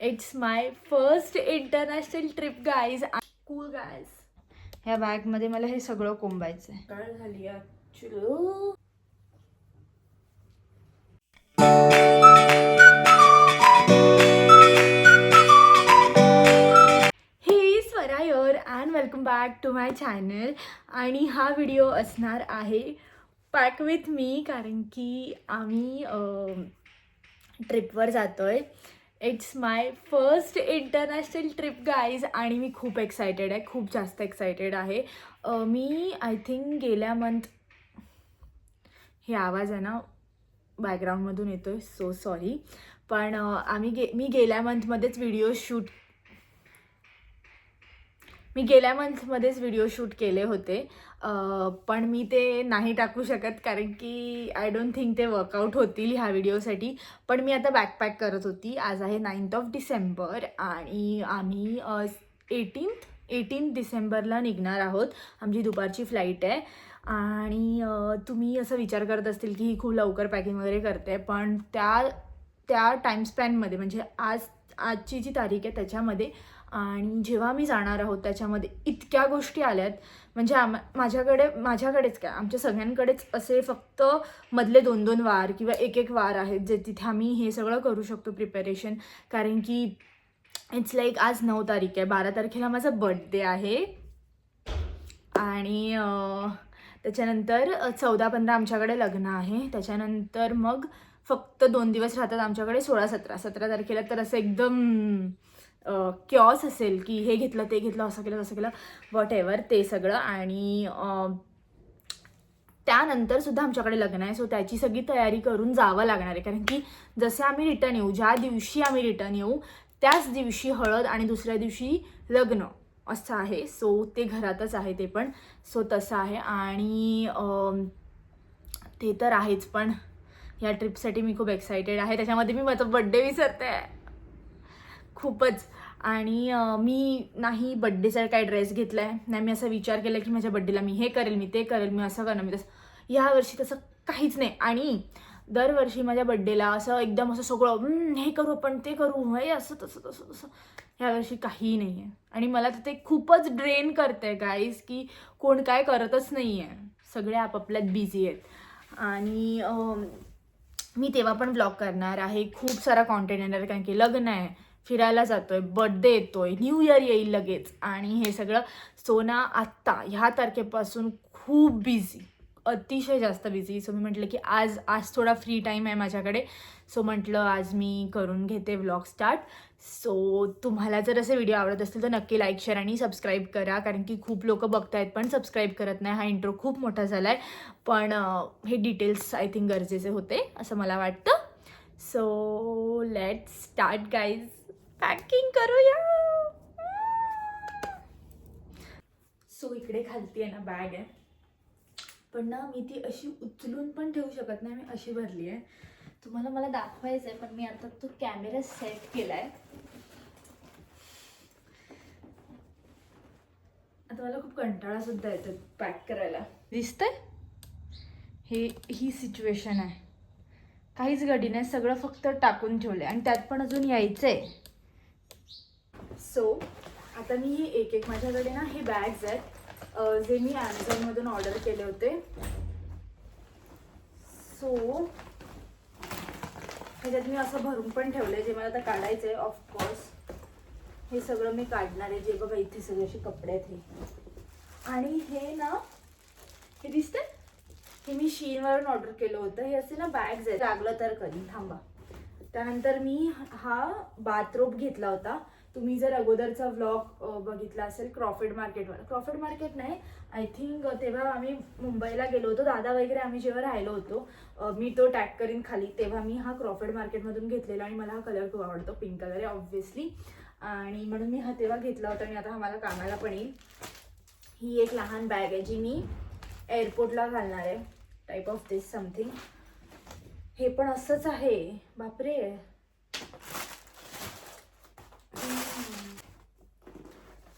It's my first international trip guys. Cool guys. ह्या बॅगमध्ये मला हे सगळं कोंबायचं आहे. काय झाली actually. Hey Swara here and welcome back to my channel. आणि हा व्हिडिओ असणार आहे पॅक विथ मी, कारण की आम्ही ट्रिपवर जातोय. It's my first international trip guys आणि मी खूप एक्सायटेड आहे, खूप जास्त एक्सायटेड आहे. मी आय थिंक गेल्या मंथ, हे आवाज आहे ना बॅकग्राऊंडमधून येतो आहे, सो सॉरी. पण मी गेल्या मंथमध्येच व्हिडिओ शूट केले होते. पण मी ते नाही टाकू शकत, कारण की आय डोंट थिंक ते वर्कआउट होतील ह्या व्हिडिओसाठी. पण मी आता बॅकपॅक करत होती. आज आहे 9th ऑफ डिसेंबर आणि आम्ही 18 डिसेंबरला निघणार आहोत. आमची दुपारची फ्लाईट आहे. आणि तुम्ही असं विचार करत असतील की ही खूप लवकर पॅकिंग वगैरे करते, पण त्या टाईम स्पॅनमध्ये, म्हणजे आजची जी तारीख आहे त्याच्यामध्ये आणि जेव्हा मी जाणार आहोत त्याच्यामध्ये इतक्या गोष्टी आल्यात. म्हणजे माझ्याकडेच काय, आमच्या सगळ्यांकडेच असे फक्त मधले 2-2 वार किंवा एक वार आहेत जे तिथे आम्ही हे सगळं करू शकतो प्रिपरेशन. कारण की इट्स लाईक आज 9 तारीख आहे, 12 तारखेला माझा बर्थडे आहे. आणि त्याच्यानंतर 14-15 आमच्याकडे लग्न आहे. त्याच्यानंतर मग फक्त 2 दिवस राहतात आमच्याकडे, 16-17 तारखेला तर असं एकदम क्यॉस असेल की हे घेतलं ते घेतलं, असं केलं तसं केलं, वॉट एव्हर ते सगळं. आणि त्यानंतर सुद्धा आमच्याकडे लग्न आहे, सो त्याची सगळी तयारी करून जावं लागणार आहे. कारण की जसे आम्ही रिटर्न येऊ, ज्या दिवशी आम्ही रिटर्न येऊ त्याच दिवशी हळद आणि दुसऱ्या दिवशी लग्न असं आहे. सो ते घरातच आहे ते पण, सो तसं आहे. आणि ते तर आहेच, पण ह्या ट्रिपसाठी मी खूप एक्सायटेड आहे. त्याच्यामध्ये मी माझा बड्डे विसरते खूपच. आणि मी नाही बड्डेचा काय ड्रेस घेतला आहे, नाही मी असा विचार केला की माझ्या बड्डेला मी हे करेल, मी ते करेल, मी असं करणार, मी तसं. यावर्षी तसं काहीच नाही. आणि दरवर्षी माझ्या बड्डेला असं एकदम असं सगळं हे करू आपण, ते करू, हे असं तसं तसं तसं. ह्यावर्षी काहीही नाही आहे. आणि मला तर ते खूपच ड्रेन करते गाईज, की कोण काय करतच नाही आहे, सगळे आपापल्यात बिझी आहेत. आणि मी तेव्हा पण ब्लॉग करणार आहे, खूप सारा कॉन्टेंट येणार आहे, कारण की लग्न आहे, फिरायला जातोय, बर्थडे येतोय, न्यू इयर येईल लगेच आणि हे सगळं. सो ना आत्ता ह्या तारखेपासून खूप बिझी, अतिशय जास्त बिझी. सो मी म्हटलं की आज थोडा फ्री टाईम आहे माझ्याकडे, सो म्हटलं आज मी करून घेते व्लॉग स्टार्ट. सो तुम्हाला जर असे व्हिडिओ आवडत असतील तर नक्की लाईक, शेअर आणि सबस्क्राईब करा, कारण की खूप लोक बघतायत पण सबस्क्राईब करत नाही. हा इंट्रो खूप मोठा झाला आहे, पण हे डिटेल्स आय थिंक गरजेचे होते असं मला वाटतं. So let's start guys, packing करूया. सो इकडे खालती आहे ना बॅग आहे, पण ना मी ती अशी उचलून पण ठेवू शकत नाही, मी अशी भरली आहे. तुम्हाला मला दाखवायचं आहे, पण मी आता तो कॅमेरा सेट केलाय. आता मला खूप कंटाळा सुद्धा येतो पॅक करायला. दिसतंय ही सिच्युएशन आहे, काहीच गडी नाही, सगळं फक्त टाकून ठेवलंय आणि त्यात पण अजून यायचंय. सो आता मी एक माझ्याकडे ना हे बॅग्स आहेत जे मी ॲमेझॉनमधून ऑर्डर केले होते. सो ह्याच्यात मी असं भरून पण ठेवलंय, जे मला आता काढायचं आहे. ऑफकोर्स हे सगळं मी काढणार आहे. जे बघा इथे सगळे असे कपडे आहेत हे. आणि हे ना, हे दिसते, हे मी शीनवरून ऑर्डर केलं होतं. हे असे ना बॅग्स आहेत, लागलं तर कधी थांबा. त्यानंतर मी हा बाथरोब घेतला होता. तुम्ही जर अगोदरचा व्लॉग बघितला असेल क्रॉफर्ड मार्केट नाही, आय थिंक तेव्हा आम्ही मुंबईला गेलो होतो, दादा वगैरे आम्ही जेव्हा राहिलो होतो, मी तो टॅग करीन खाली, तेव्हा मी हा क्रॉफर्ड मार्केटमधून घेतलेला. आणि मला हा कलर खूप आवडतो, पिंक कलर आहे ऑब्व्हियसली, आणि म्हणून मी हा तेव्हा घेतला होता. आणि आता हा मला कामाला पण येईल. ही एक लहान बॅग आहे जी मी एअरपोर्टला घालणार आहे, टाईप ऑफ दिस समथिंग. हे पण असंच आहे, बापरे.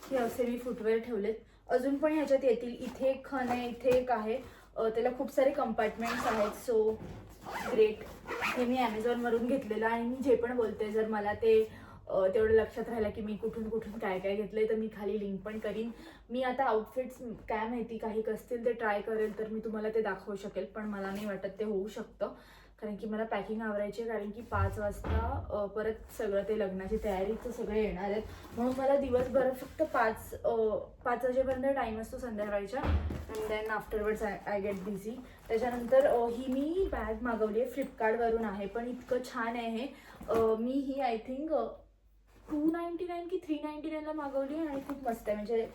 हे असे मी फुटवेअर ठेवलेत, अजून पण ह्याच्यात येतील. इथे एक खण आहे, इथे एक आहे, त्याला खूप सारे कंपार्टमेंट्स आहेत. So great. हे मी ॲमेझॉनवरून घेतलेलं. आणि मी जे पण बोलते, जर मला ते तेवढं लक्षात राहिलं की मी कुठून कुठून काय काय घेतलंय, तर मी खाली लिंक पण करीन. मी आता आउटफिट्स काय माहिती काही असतील ते ट्राय करेल, तर मी तुम्हाला ते दाखवू शकेल, पण मला नाही वाटत ते होऊ शकतं, कारण की मला पॅकिंग आवरायची आहे. कारण की 5 वाजता परत सगळं ते लग्नाची तयारीचं सगळे येणार आहेत, म्हणून मला दिवसभर फक्त 5 वाजेपर्यंत टाईम असतो संध्याकाळच्या, and then afterwards I get busy. त्याच्यानंतर ही मी बॅग मागवली आहे, फ्लिपकार्टवरून आहे, पण इतकं छान आहे हे. मी ही आय थिंक 299 की 399ला मागवली आहे आणि खूप मस्त आहे. म्हणजे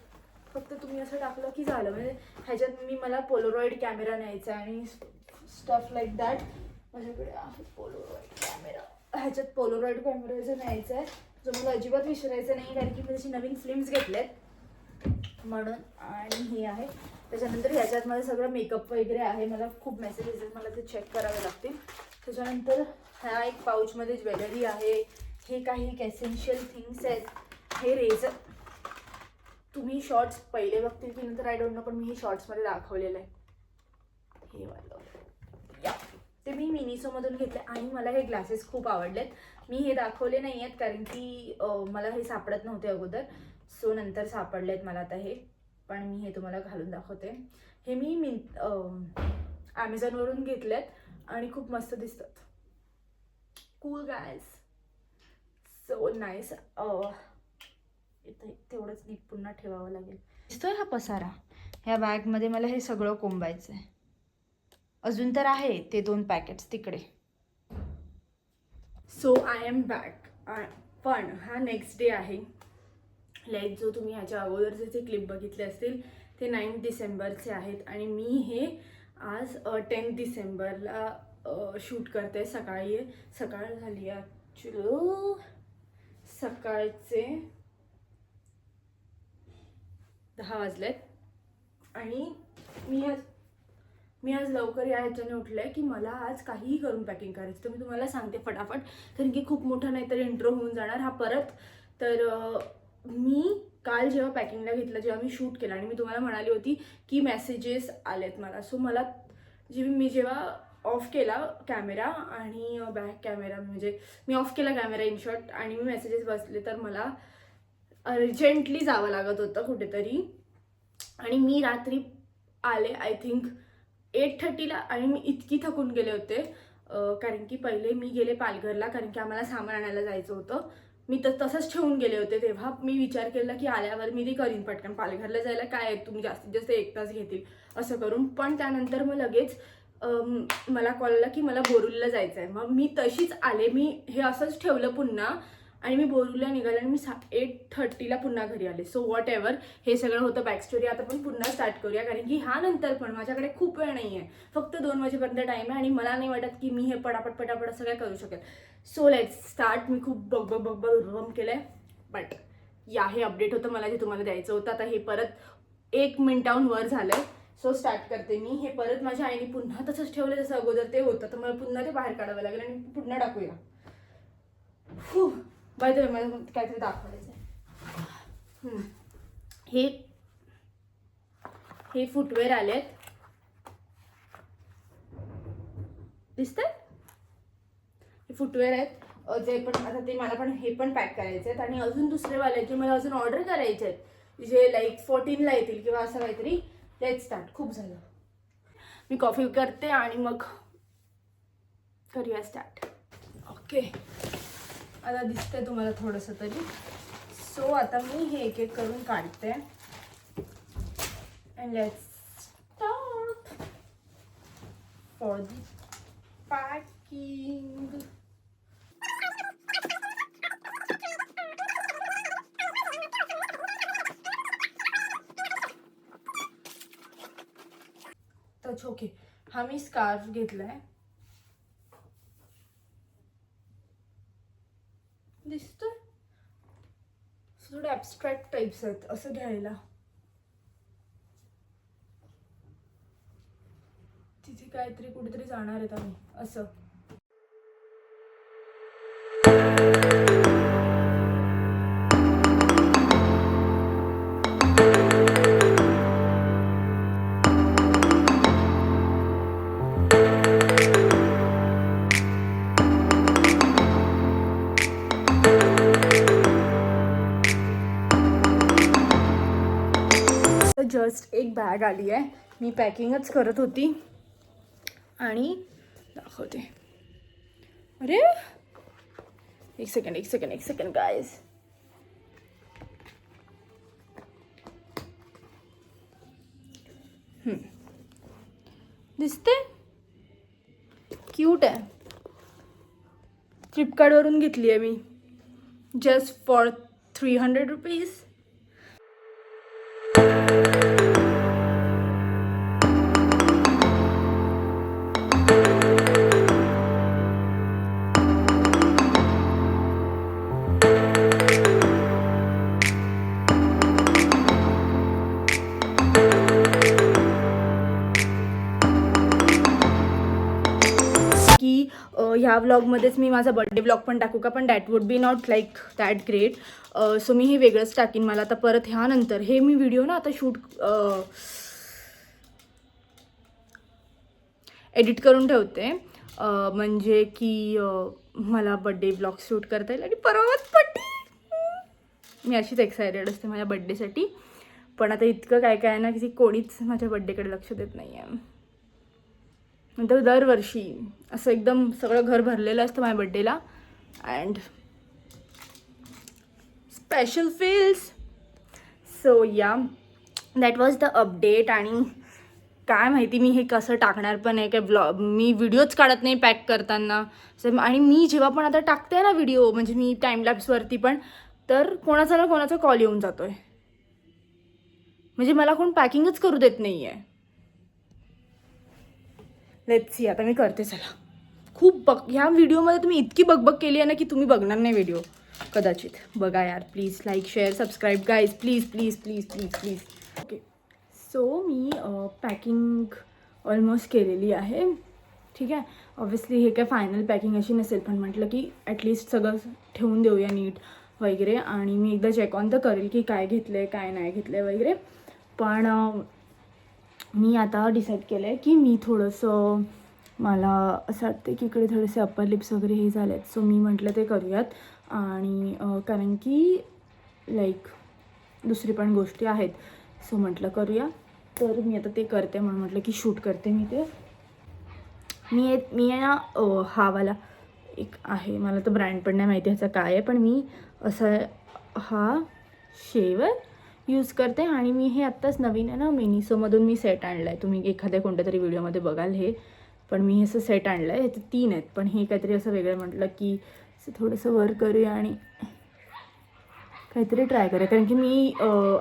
फक्त तुम्ही असं टाकलं की झालं. म्हणजे ह्याच्यात मला पोलोरॉइड कॅमेरा न्यायचा आहे आणि स्टफ लाईक दॅट. माझ्याकडे आहे पोलोरॉइड कॅमेरा, ह्याच्यात पोलोरॉइड कॅमेरा न्यायचा आहे, जो मला अजिबात विसरायचं नाही, कारण की मी त्याची नवीन फिल्म्स घेतलेत म्हणून. आणि हे आहे. त्याच्यानंतर ह्याच्यात माझं सगळं मेकअप वगैरे आहे. मला खूप मेसेजेस आहेत, मला ते चेक करावे लागतील. त्याच्यानंतर ह्या एक पाऊचमध्ये ज्वेलरी आहे. हे काही एक एसेन्शियल थिंग्स आहेत. हे रेझर, तुम्ही शॉर्ट्स पहिले बघतील की नंतर आय डोंट नो, पण मी हे शॉर्ट्समध्ये दाखवलेलं आहे. हे वालं या ते मी मिनिसोमधून घेतले आणि मला हे ग्लासेस खूप आवडलेत. मी हे दाखवले नाही आहेत कारण की मला हे सापडत नव्हते अगोदर, सो नंतर सापडलेत मला आता हे, पण मी हे तुम्हाला घालून दाखवते. हे मी ॲमेझॉनवरून घेतलेत आणि खूप मस्त दिसतात. Cool guys, so nice. इथे तेवढंच नीट पुन्हा ठेवावं लागेल. दिसतोय हा पसारा, ह्या बॅगमध्ये मला हे सगळं कोंबायचं आहे. अजून तर आहे ते 2 पॅकेट्स तिकडे. So I am back. पण हा नेक्स्ट डे आहे. लाईक जो तुम्ही ह्याच्या अगोदरचे जे क्लिप बघितले असतील ते 9 डिसेंबरचे आहेत आणि मी हे आज 10 डिसेंबरला शूट करते. सकाळ झाली आहे ॲक्च्युली, सकाळचे 10 वाजलेत आणि मी आज लवकर या ह्याच्याने उठले की मला आज काहीही करून पॅकिंग करायचं. तर मी तुम्हाला सांगते फटाफट, कारण की खूप मोठा नाहीतर इंट्रो होऊन जाणार हा परत. तर मी काल जेव्हा पॅकिंगला घेतलं, जेव्हा मी शूट केलं आणि मी तुम्हाला म्हणाली होती की मेसेजेस आलेत मला, सो मला मी जेव्हा ऑफ केला कॅमेरा आणि बॅक कॅमेरा, म्हणजे मी ऑफ केला कॅमेरा इन शॉर्ट, आणि मी मेसेजेस बसले, तर मला अर्जंटली जावं लागत होतं कुठेतरी. आणि मी रात्री आले आय थिंक 8:30ला आणि मी इतकी थकून गेले होते, कारण की पहिले मी गेले पालघरला, कारण की आम्हाला सामान आणायला जायचं होतं. मी तसंच ठेवून गेले होते. तेव्हा मी विचार केला की आल्यावर मी ते करीन पटकन. पालघरला जायला काय आहे, तुम्ही जास्तीत जास्त 1 तास घेतील असं करून. पण त्यानंतर मग लगेच मला कॉल आला की मला बोरुलीला जायचं आहे. मग मी तशीच आले, मी हे असंच ठेवलं पुन्हा आणि मी बोरुलीला निघाले आणि मी 8:30ला पुन्हा घरी आले. सो वॉट एव्हर, हे सगळं होतं बॅक स्टोरी. आता पण पुन्हा स्टार्ट करूया, कारण की ह्या नंतर पण माझ्याकडे खूप वेळ नाही आहे, फक्त 2 वाजेपर्यंत टाईम आहे आणि मला नाही वाटत की मी हे पटापट असं काय करू शकेल. So let's start. मी खूप बघ केलंय, बट या हे अपडेट होतं मला जे तुम्हाला द्यायचं होतं. आता हे परत 1 मिनिटाहून वर झालंय, सो स्टार्ट करते मी. हे परत माझ्या आईने पुन्हा तसंच ठेवलं जसं अगोदर ते होतं, तर मला पुन्हा ते बाहेर काढावं लागेल आणि पुन्हा टाकूया. बाय द वे मला काहीतरी दाखवायचं आहे. हे फुटवेअर आलेत, दिसतंय? हे फुटवेअर आहेत जे पण आता ते मला पण हे पण पॅक करायचे आहेत आणि अजून दुसरे वाले जे मला अजून ऑर्डर करायचे आहेत, जे लाईक 14ला येतील किंवा असं काहीतरी. Let's start. खूप झालं, मी कॉफी करते आणि मग करूया स्टार्ट. ओके, आता दिसतंय तुम्हाला थोडंसं तरी. सो आता मी हे एक एक करून काढते and let's start for the packing. तर ओके, हा मी स्कार्फ घेतलाय, दिसतोय? थोडं ॲब्स्ट्रॅक्ट टाईप्स आहेत असं घ्यायला. तिथे काहीतरी कुठेतरी जाणार आहेत आम्ही असं. जस्ट एक बॅग आली आहे. मी पॅकिंगच करत होती आणि दाखवते. अरे एक सेकंड गाईज. दिसते, क्यूट आहे. फ्लिपकार्टवरून घेतली आहे मी जस्ट फॉर 300 रुपीज. की ह्या व्लॉगमध्येच मी माझा बर्थडे व्लॉग पण टाकू का, पण that would be not like that great. So मी हे वेगळंच टाकीन. मला आता परत ह्यानंतर हे मी व्हिडिओ ना आता शूट एडिट करून ठेवते, म्हणजे की मला बर्थडे व्लॉग शूट करता येईल आणि परत बड्डे. मी अशीच एक्सायटेड असते माझ्या बड्डेसाठी. पण आता इतकं काय काय ना की कोणीच माझ्या बड्डेकडे लक्ष देत नाही आहे. नंतर दरवर्षी असं एकदम सगळं घर भरलेलं असतं माझ्या बड्डेला. And special feels. So yeah that was the update. आणि काय माहिती मी हे कसं टाकणार पण आहे काय ब्लॉग. मी व्हिडिओच काढत नाही पॅक करताना. आणि मी जेव्हा पण आता टाकते ना व्हिडिओ, म्हणजे मी टाईमलॅप्सवरती पण, तर कोणाचा ना कोणाचा कॉल येऊन जातोय. म्हणजे मला कोण पॅकिंगच करू देत नाही आहे. लेट्स सी आता मी करते. चला, खूप ह्या व्हिडिओमध्ये तुम्ही इतकी बकबक केली आहे ना की तुम्ही बघणार नाही व्हिडिओ कदाचित. बघा यार, please like share subscribe guys, please please please please please. Okay, so me packing almost केलेली आहे. ठीक आहे. ऑब्व्हियसली हे काय फायनल पॅकिंग अशी नसेल, पण म्हटलं की ॲटलिस्ट सगळं ठेवून देऊया नीट वगैरे. आणि मी एकदा चेक ऑन तर करेल की काय घेतलं आहे काय नाही घेतलं आहे वगैरे. पण मी आता डिसाईड केलं आहे की मी थोडंसं, मला असं वाटतं की इकडे थोडेसे अप्पर लिप्स वगैरे हे झाले आहेत. सो मी म्हटलं ते करूयात. आणि कारण की लाईक दुसरी पण गोष्टी आहेत. सो म्हटलं करूया. तर मी आता ते करते, म्हणून म्हटलं की शूट करते मी ते. मी आहे ना हा वाला एक आहे, मला तर ब्रँड पण नाही माहिती ह्याचा काय आहे, पण मी असं हा शेवर यूज करते. आणि मी हे आत्ताच नवीन आहे ना मिनिसोमधून मी सेट आणला आहे. तुम्ही एखाद्या कोणत्या तरी व्हिडिओमध्ये बघाल हे. पण मी हे असं सेट आणलं आहे. ह्याचे 3 आहेत, पण हे काहीतरी असं वेगळं म्हटलं की असं थोडंसं वर करूया आणि काहीतरी ट्राय करूया. कारण की मी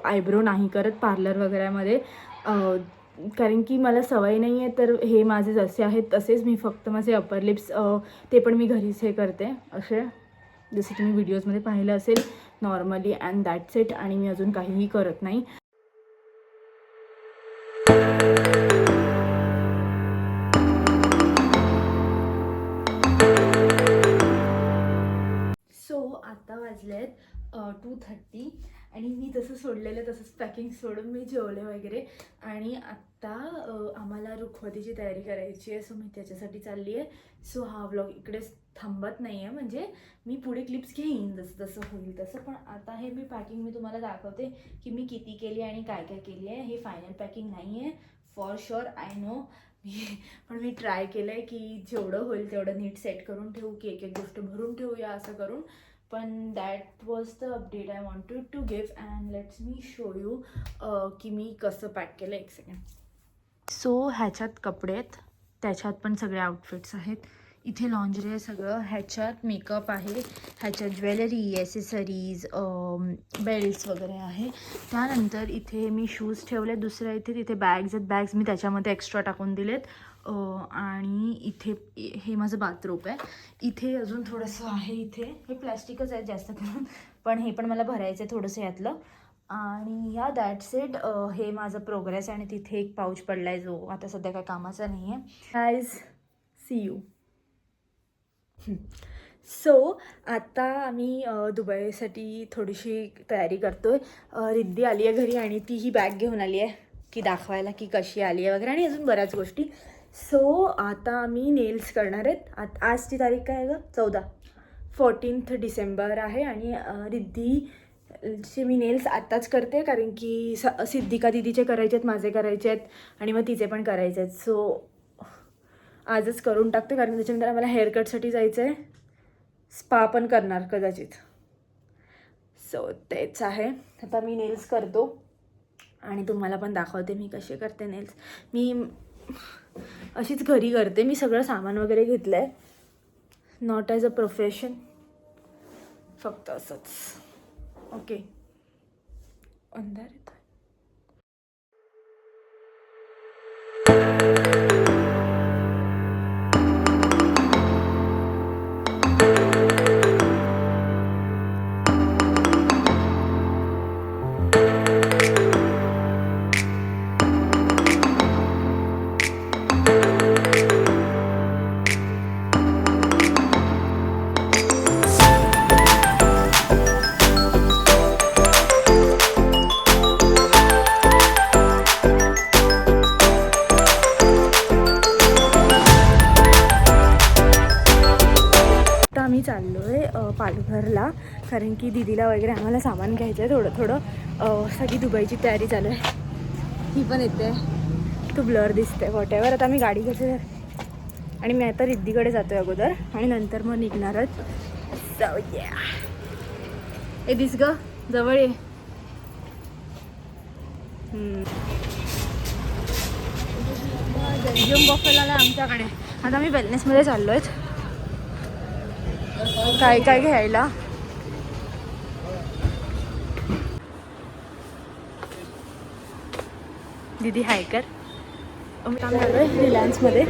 आयब्रो नाही करत पार्लर वगैरेमध्ये, कारण की मला सवय नाही आहे. तर हे माझे जसे आहेत तसेच मी फक्त माझे अपर लिप्स ते पण मी घरीच हे करते असे, जसं तुम्ही व्हिडिओजमध्ये पाहिलं असेल नॉर्मली. And that's it. आणि मी अजून काहीही करत नाही. सो आता वाजले आहेत 2:30 आणि मी तसं सोडलेलं तसंच पॅकिंग सोडून मी जेवले वगैरे. आणि आत्ता आम्हाला रुखवतीची तयारी करायची आहे. सो मी त्याच्यासाठी चालली आहे. सो हा व्लॉग इकडेच थांबत नाही आहे, म्हणजे मी पुढे क्लिप्स घेईन जसं जसं होईल तसं. पण आता हे मी पॅकिंग मी तुम्हाला दाखवते की मी किती केली आणि काय काय केली आहे. हे फायनल पॅकिंग नाही आहे फॉर शुअर, आय नो. पण मी ट्राय केलं आहे की जेवढं होईल तेवढं नीट सेट करून ठेवू, की एक एक गोष्ट भरून ठेवूया असं करून. पण that was the update I wanted to give. And let's me show you की मी कसं पॅक केलं. एक सेकंड. सो ह्याच्यात कपडे आहेत, त्याच्यात पण सगळे आउटफिट्स आहेत. इथे लॉन्जरी आहे सगळं. ह्याच्यात मेकअप आहे, ह्याच्यात ज्वेलरी, ॲसेसरीज, बेल्ट्स वगैरे आहे. त्यानंतर इथे मी शूज ठेवले. दुसऱ्या इथे तिथे बॅग्स आहेत. बॅग्स मी त्याच्यामध्ये एक्स्ट्रा टाकून दिलेत. आणि इथे हे माझं बाथरूम आहे. इथे अजून थोडंसं आहे. इथे हे प्लॅस्टिकच आहे जास्त करून, पण हे पण मला भरायचं आहे थोडंसं यातलं. आणि या दॅट्स इट. हे माझं प्रोग्रेस. आणि तिथे एक पाऊच पडला आहे जो आता सध्या काय कामाचा नाही आहे. Guys C you. सो आता आम्ही दुबईसाठी थोडीशी तयारी करतो आहे. रिद्धी आली आहे घरी आणि ती ही बॅग घेऊन आली आहे की दाखवायला की कशी आली आहे वगैरे, आणि अजून बऱ्याच गोष्टी. सो आता आम्ही नेल्स करणार आहेत. आजची तारीख काय आहे गं? 14 डिसेंबर आहे. आणि रिद्धी चे मी नेल्स आत्ताच करते कारण की सिद्धिका दिदीचे करायचे आहेत, माझे करायचे आहेत आणि मग तिचे पण करायचे आहेत. सो आजच करून टाकते कारण त्याच्यानंतर मला हेअरकटसाठी जायचं आहे, स्पा पण करणार कदाचित. सो तेच आहे. आता मी नेल्स करतो आणि तुम्हाला पण दाखवते मी कसे करते नेल्स. मी अशीच घरी करते. मी सगळं सामान वगैरे घेतलं आहे, नॉट ॲज अ प्रोफेशन, फक्त असंच. ओके, अंधार येतो. आम्ही चाललो आहे पालघरला कारण की दीदीला वगैरे आम्हाला सामान घ्यायचं आहे थोडं थोडं. सगळी दुबईची तयारी चालू आहे. ही पण येते, तू ब्लर दिसते वॉटेवर. आता आम्ही गाडी घेते आणि मी आता रिद्धीकडे जातो आहे अगोदर आणि नंतर मग निघणारच. ए दिस ग जवळ ये. बेल्जियम बफेल आला आमच्याकडे. आता आम्ही वेलनेसमध्ये चाललो आहेत काय काय घ्यायला. दीदी हाय कर. आम्ही आलो आहे रिलायन्समध्ये.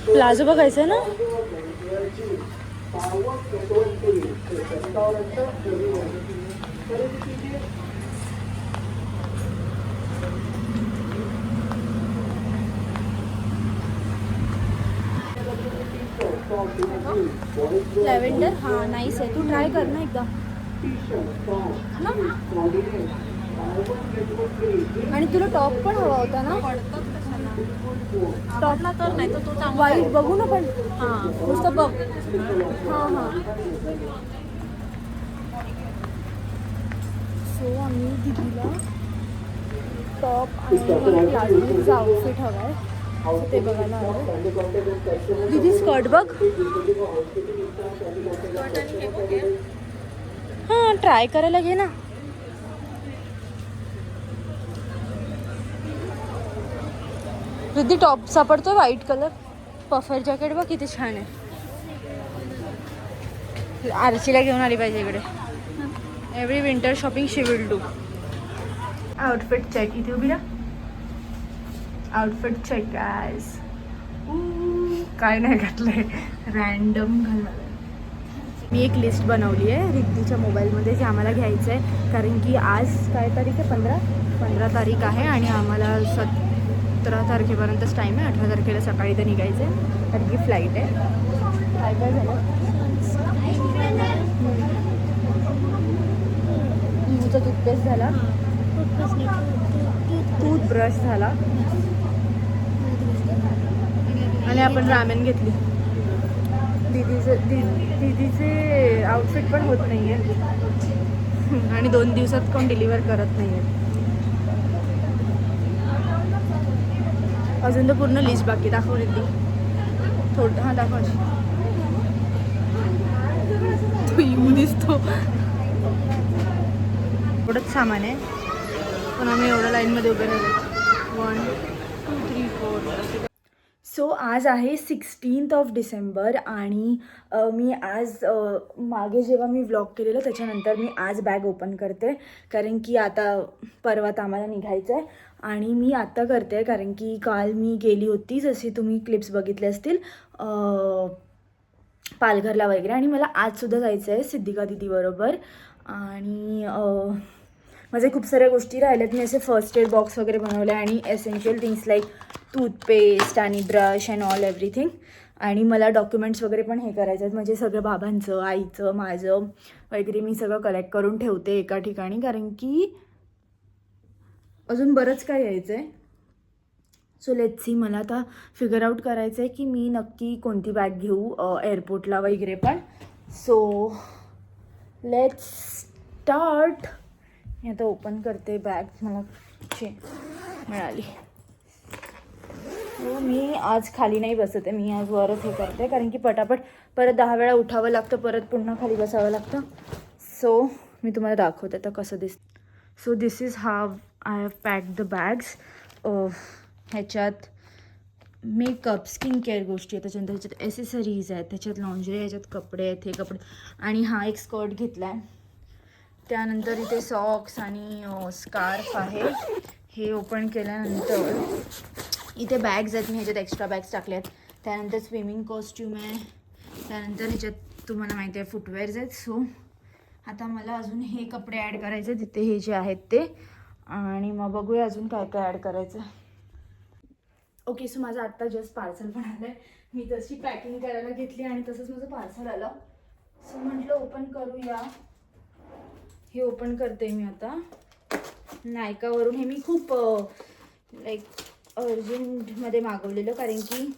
प्लाझो बघायचं आहे ना. लॅव्हेंडर हां नाईस आहे, तू ट्राय कर ना एकदा. आणि तुला टॉप पण हवा होता ना. टॉपला तर नाही तर तो वाईट बघू ना पण. हां नुसतं बघ. हां हां. सो आम्ही दीदीला टॉप आणि प्लाझोचा आउटफिट हवा आहे ते बघायला आलं. दीदी स्कर्ट बघ. हां ट्राय करायला घे ना. दीदी टॉप सापडतोय व्हाईट कलर. पफर जॅकेट बघ किती छान आहे. आरशीला घेऊन आली पाहिजे इकडे. Every winter shopping she will do. Outfit check. इथे उभी ना. Outfit check guys. काय नाही घातलंय, रॅन्डम घालणार. मी एक लिस्ट बनवली आहे रिद्धीच्या मोबाईलमध्ये जे आम्हाला घ्यायचं आहे कारण की आज काय तारीख आहे. 15 तारीख आहे आणि आम्हाला 17 तारखेपर्यंतच टाईम आहे. 18 तारखेला सकाळी तर निघायचं आहे कारण की फ्लाईट आहे. काय काय झालं. इऊचा टूथपेस्ट झाला, टूथब्रश झाला आणि आपण रामेन घेतली. दीदीचे आउटफिट पण होत नाही आहे आणि 2 दिवसात कोण डिलिव्हर करत नाही आहे. अजून तर पूर्ण लिस्ट बाकी. दाखव रिद्धी थोडं. हां दाखव. तो येऊ दिसतो. एवढंच सामान आहे पण आम्ही एवढं लाईनमध्ये उभे राहिलो. 1 2 3 4. सो आज आहे 16 डिसेंबर आणि मी आज मागे जेव्हा मी व्लॉग केलेलं त्याच्यानंतर मी आज बॅग ओपन करते कारण की आता परवात आम्हाला निघायचं आहे. आणि मी आत्ता करते कारण की काल मी गेली होती, जशी तुम्ही क्लिप्स बघितले असतील, पालघरला वगैरे. आणि मला आजसुद्धा जायचं आहे सिद्धिका दीदीबरोबर. आणि माझे खूप साऱ्या गोष्टी राहिल्यात. मी असे फर्स्ट एड बॉक्स वगैरे बनवले आणि एसेन्शियल थिंग्स लाईक टूथपेस्ट आणि ब्रश अँड ऑल एव्हरीथिंग. आणि मला डॉक्युमेंट्स वगैरे पण हे करायचं आहेत, म्हणजे सगळं बाबांचं, आईचं, माझं वगैरे मी सगळं कलेक्ट करून ठेवते एका ठिकाणी कारण की अजून बरंच काय यायचं आहे. So let's see. मला आता फिगर आउट करायचं आहे की मी नक्की कोणती बॅग घेऊ एअरपोर्टला वगैरे पण. So let's start. मी आता ओपन करते बॅग मला मिळाली. हो, मी आज खाली नाही बसते, मी आज वरच हे करते कारण की पटापट परत 10 वेळा उठावं लागतं, परत पुन्हा खाली बसावं लागतं. सो मी तुम्हाला दाखवते आता कसं दिसतं. So this is how I have packed the bags. ह्याच्यात मेकअप, स्किन केअर गोष्टी आहेत, त्याच्यानंतर ह्याच्यात ॲसेसरीज आहेत, त्याच्यात लॉन्जरी, ह्याच्यात कपडे आहेत, हे कपडे, आणि हा एक स्कर्ट घेतला आहे. त्यानंतर इथे सॉक्स आणि स्कार्फ आहे. हे ओपन केल्यानंतर इथे बॅग्स आहेत, मी ह्याच्यात एक्स्ट्रा बॅग्स टाकल्या आहेत. त्यानंतर स्विमिंग कॉस्ट्यूम आहे. त्यानंतर ह्याच्यात तुम्हाला माहिती आहे फुटवेअर्स आहेत. सो आता मला अजून हे कपडे ॲड करायचे तिथे, हे जे आहेत ते, आणि मग बघूया अजून काय काय ॲड करायचं. ओके, सो माझं आत्ता जस्ट पार्सल पण आलं आहे. मी तशी पॅकिंग करायला घेतली आणि तसंच माझं पार्सल आलं. सो म्हटलं ओपन करूया. हे ओपन करते मी आता. नायकावरून हे मी खूप अर्जंटमध्ये मागवलेलं, कारण की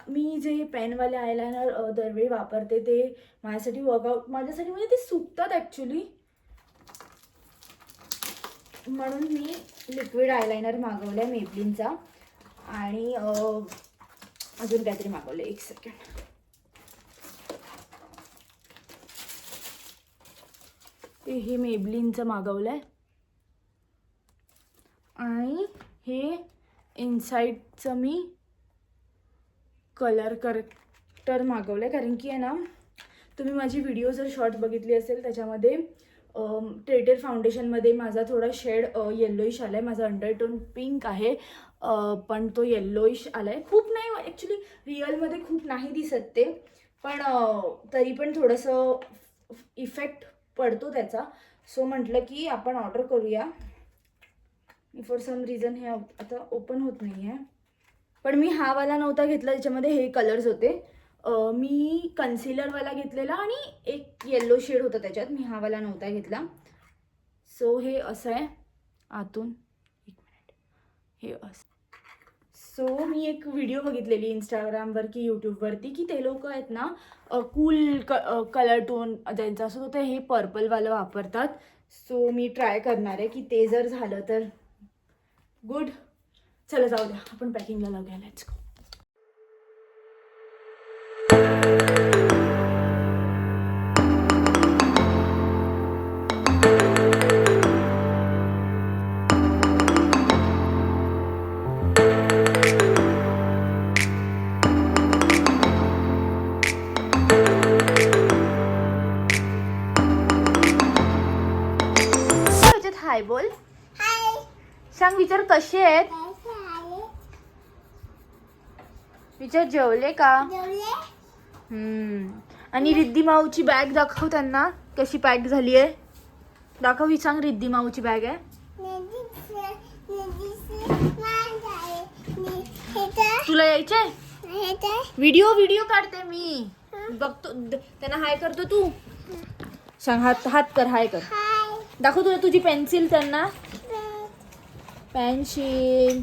मी जे पेनवाले आयलायनर दरवेळी वापरते ते माझ्यासाठी माझ्यासाठी म्हणजे ते सुकतात ॲक्च्युली, म्हणून मी लिक्विड आयलायनर मागवलं आहे मेबलिनचा. आणि अजून काहीतरी मागवलं, एक सेकंड. हे मेबलिनचं मागवलं आहे आणि हे इनसाईडचं मी कलर करेक्टर मागवलं आहे, कारण की आहे ना, तुम्ही माझी व्हिडिओ जर शॉर्ट बघितली असेल त्याच्यामध्ये ट्रेटेड फाउंडेशनमध्ये माझा थोडा शेड येल्लोइश आला आहे. माझा अंडरटोन पिंक आहे, पण तो येल्लोइश आला आहे. खूप नाही, ॲक्च्युली रिअलमध्ये खूप नाही दिसत ते, पण तरी पण थोडंसं इफेक्ट पडतो त्याचा. सो म्हटलं की आपण ऑर्डर करूया. फॉर सम रिझन हे आता ओपन होत नाही आहे, पण मी हा वाला नव्हता घेतला ज्याच्यामध्ये हे कलर्स होते. मी कन्सिलरवाला घेतलेला आणि एक येल्लो शेड होता त्याच्यात. मी हा वाला नव्हता घेतला. सो हे असं आहे आतून, एक मिनिट, हे असं. सो मी एक व्हिडिओ बघितलेली इंस्टाग्रामवर की यूट्यूबवरती, की ते लोक आहेत ना कूल कलर टोन ज्यांचा असतो ते हे पर्पलवालं वापरतात. सो मी ट्राय करणार आहे की ते जर झालं तर गुड. चला जाऊ द्या, आपण पॅकिंगला लावूया. Let's go. हाय बोल. हाय. सांग, विचार कसे आहेत. विचार जेवले का. आणि रिद्धी माऊची बॅग दाखव त्यांना कशी पॅक झाली आहे. दाखव, सांग रिद्धी माऊची बॅग आहे. तुला यायचंय. व्हिडिओ काढते मी, बघतो त्यांना. हाय करतो तू. सांग, हात कर, हाय कर. दाखव तुला तुझी पेन्सिल त्यांना. पेन्सिल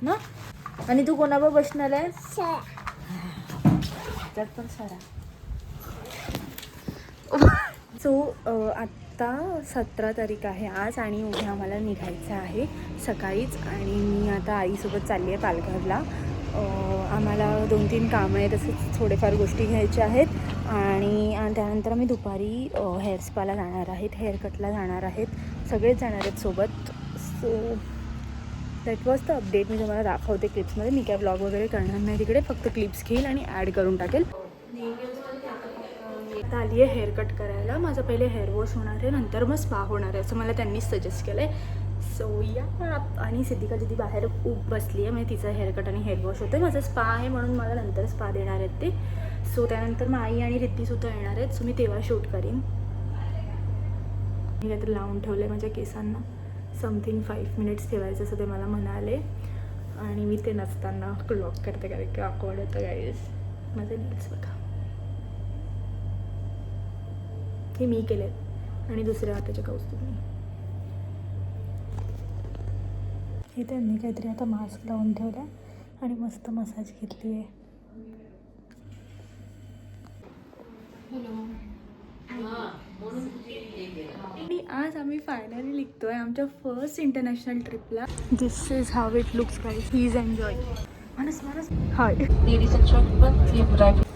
ना. आणि तू कोणावर बसणार आहे. पण सरा. सो आत्ता 17 तारीख आहे आज, आणि उद्या मला निघायचं आहे सकाळीच. आणि मी आता आईसोबत चालली आहे पालघरला. आम्हाला 2-3 कामं आहेत, तसेच थोडेफार गोष्टी घ्यायच्या आहेत. आणि त्यानंतर आम्ही दुपारी हेअर स्पाला जाणार आहेत, हेअरकटला जाणार आहेत, सगळेच जाणार आहेत सोबत. So that was the update. मी तुम्हाला दाखवते क्लिप्समध्ये. मी काय ब्लॉग वगैरे करणार नाही तिकडे, फक्त क्लिप्स घेईल आणि ॲड करून टाकेल. आता आली आहे हेअरकट करायला. माझं पहिले हेअर वॉश होणार आहे, नंतर मग स्पा होणार आहे, असं मला त्यांनीच सजेस्ट केलं आहे. सो या. आणि सिद्धिका दिदी बाहेर बसली आहे, म्हणजे तिचं हेअरकट आणि हेअर वॉश होतं. माझं स्पा आहे म्हणून मला नंतर स्पा देणार आहेत ते. सो त्यानंतर मग आई आणि रिद्धीसुद्धा येणार आहेत. सो मी तेव्हा शूट करीन. मी काहीतरी लावून ठेवलं आहे माझ्या केसांना. समथिंग 5 मिनिट्स ठेवायचं असं ते मला म्हणाले, आणि मी ते नसताना क्लॉक करते कारण की ऑकवर्ड होतं गाईज. माझे नेल्स बघा, हे मी केलेत आणि दुसऱ्या हाताच्या कौस्तुभ मी. हे त्यांनी काहीतरी आता मास्क लावून ठेवला आणि मस्त मसाज घेतली आहे. हॅलो. आज आम्ही फायनली निघतोय आमच्या फर्स्ट इंटरनॅशनल ट्रिपला. This is how it looks guys. Please enjoy. Manas Manas high. Ladies and gentlemen, we would like